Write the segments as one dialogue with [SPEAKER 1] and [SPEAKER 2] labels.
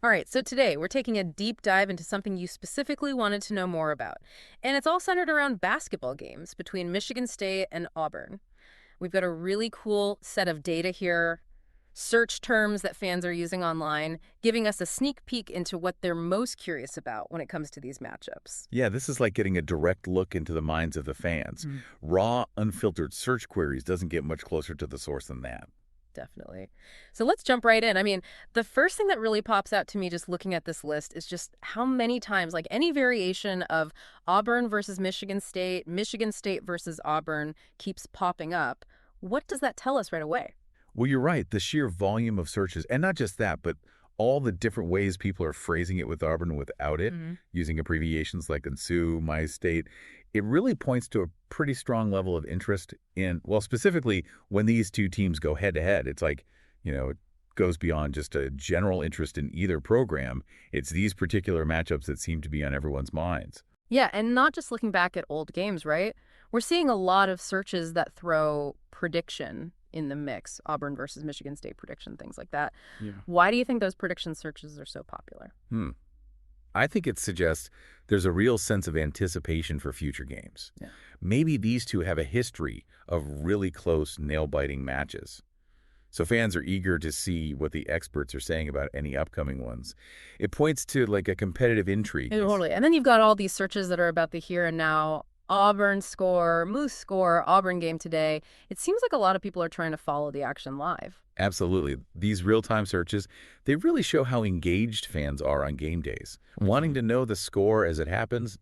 [SPEAKER 1] All right, so today we're taking a deep dive into something you specifically wanted to know more about. And it's all centered around basketball games between Michigan State and Auburn. We've got a really cool set of data here, search terms that fans are using online, giving us a sneak peek into what they're most curious about when it comes to these matchups.
[SPEAKER 2] Yeah, this is like getting a direct look into the minds of the fans. Raw, unfiltered search queries doesn't get much closer to the source than that.
[SPEAKER 1] Definitely. So let's jump right in. I mean, the first thing that really pops out to me just looking at this list is just how many times, like any variation of Auburn versus Michigan State versus Auburn keeps popping up. What does that tell us right away?
[SPEAKER 2] Well, you're right. The sheer volume of searches, and not just that, but all the different ways people are phrasing it with Auburn and without it, using abbreviations like Nsue, My State, it really points to a pretty strong level of interest in, well, specifically when these two teams go head-to-head. It's like, it goes beyond just a general interest in either program. It's these particular matchups that seem to be on everyone's minds.
[SPEAKER 1] Yeah, and not just looking back at old games, right? We're seeing a lot of searches that throw prediction in the mix, Auburn versus Michigan State prediction, things like that.
[SPEAKER 2] Yeah.
[SPEAKER 1] Why do you think those prediction searches are so popular?
[SPEAKER 2] I think it suggests there's a real sense of anticipation for future games.
[SPEAKER 1] Yeah.
[SPEAKER 2] Maybe these two have a history of really close, nail-biting matches. So fans are eager to see what the experts are saying about any upcoming ones. It points to like a competitive intrigue.
[SPEAKER 1] Yeah, totally. And then you've got all these searches that are about the here and now. Auburn score, Moose score, Auburn game today. It seems like a lot of people are trying to follow the action live.
[SPEAKER 2] Absolutely. These real-time searches, they really show how engaged fans are on game days. Wanting to know the score as it happens,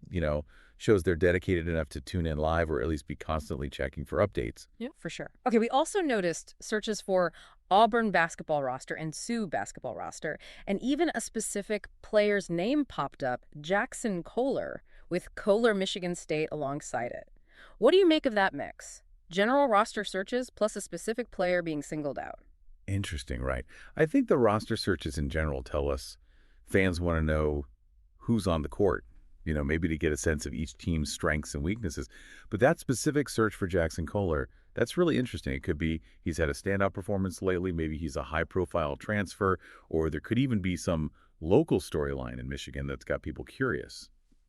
[SPEAKER 2] shows they're dedicated enough to tune in live or at least be constantly checking for updates.
[SPEAKER 1] Yeah, for sure. Okay, we also noticed searches for Auburn basketball roster and Sioux basketball roster, and even a specific player's name popped up, Jackson Kohler, with Kohler Michigan State alongside it. What do you make of that mix? General roster searches plus a specific player being singled out.
[SPEAKER 2] Interesting, right? I think the roster searches in general tell us fans want to know who's on the court, maybe to get a sense of each team's strengths and weaknesses. But that specific search for Jackson Kohler, that's really interesting. It could be he's had a standout performance lately, maybe he's a high-profile transfer, or there could even be some local storyline in Michigan that's got people curious.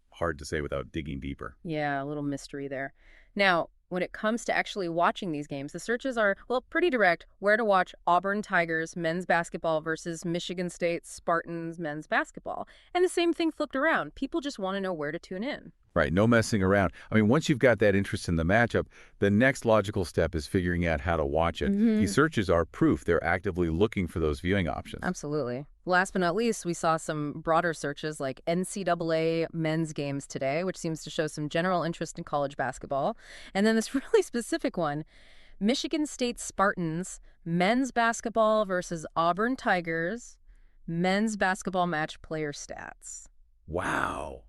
[SPEAKER 2] Hard to say without digging deeper.
[SPEAKER 1] Yeah, a little mystery there. Now, when it comes to actually watching these games, the searches are, well, pretty direct. Where to watch Auburn Tigers men's basketball versus Michigan State Spartans men's basketball. And the same thing flipped around. People just want to know where to tune in.
[SPEAKER 2] Right, no messing around. I mean, once you've got that interest in the matchup, the next logical step is figuring out how to watch it. These searches are proof they're actively looking for those viewing options.
[SPEAKER 1] Absolutely. Last but not least, we saw some broader searches like NCAA men's games today, which seems to show some general interest in college basketball. And then this really specific one, Michigan State Spartans men's basketball versus Auburn Tigers men's basketball match player stats.
[SPEAKER 2] Wow.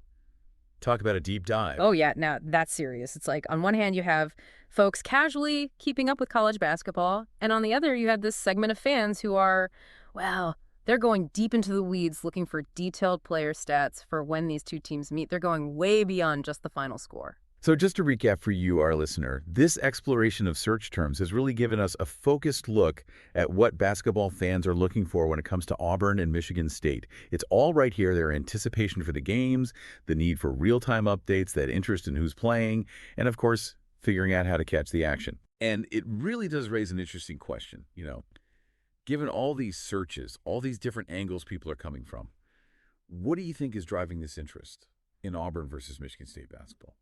[SPEAKER 2] Talk about a deep dive.
[SPEAKER 1] Oh, yeah. Now, that's serious. It's like, on one hand, you have folks casually keeping up with college basketball, and on the other, you have this segment of fans who are, well, they're going deep into the weeds looking for detailed player stats for when these two teams meet. They're going way beyond just the final score.
[SPEAKER 2] So just to recap for you, our listener, this exploration of search terms has really given us a focused look at what basketball fans are looking for when it comes to Auburn and Michigan State. It's all right here. Their anticipation for the games, the need for real-time updates, that interest in who's playing, and of course, figuring out how to catch the action. And it really does raise an interesting question, Given all these searches, all these different angles people are coming from, what do you think is driving this interest in Auburn versus Michigan State basketball?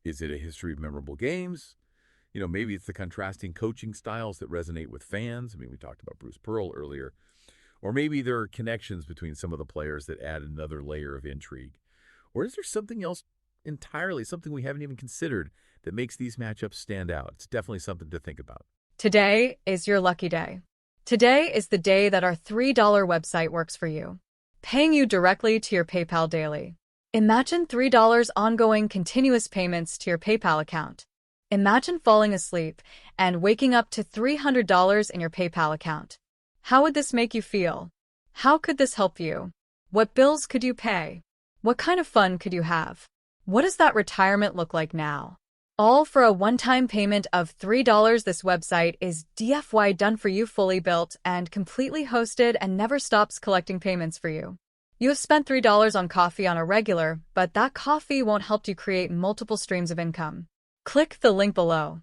[SPEAKER 2] Is it a history of memorable games? Maybe it's the contrasting coaching styles that resonate with fans. I mean, we talked about Bruce Pearl earlier. Or maybe there are connections between some of the players that add another layer of intrigue. Or is there something else entirely, something we haven't even considered that makes these matchups stand out? It's definitely something to think about.
[SPEAKER 3] Today is your lucky day. Today is the day that our $3 website works for you, paying you directly to your PayPal daily. Imagine $3 ongoing continuous payments to your PayPal account. Imagine falling asleep and waking up to $300 in your PayPal account. How would this make you feel? How could this help you? What bills could you pay? What kind of fun could you have? What does that retirement look like now? All for a one-time payment of $3. This website is DFY done for you, fully built and completely hosted, and never stops collecting payments for you. You have spent $3 on coffee on a regular, but that coffee won't help you create multiple streams of income. Click the link below.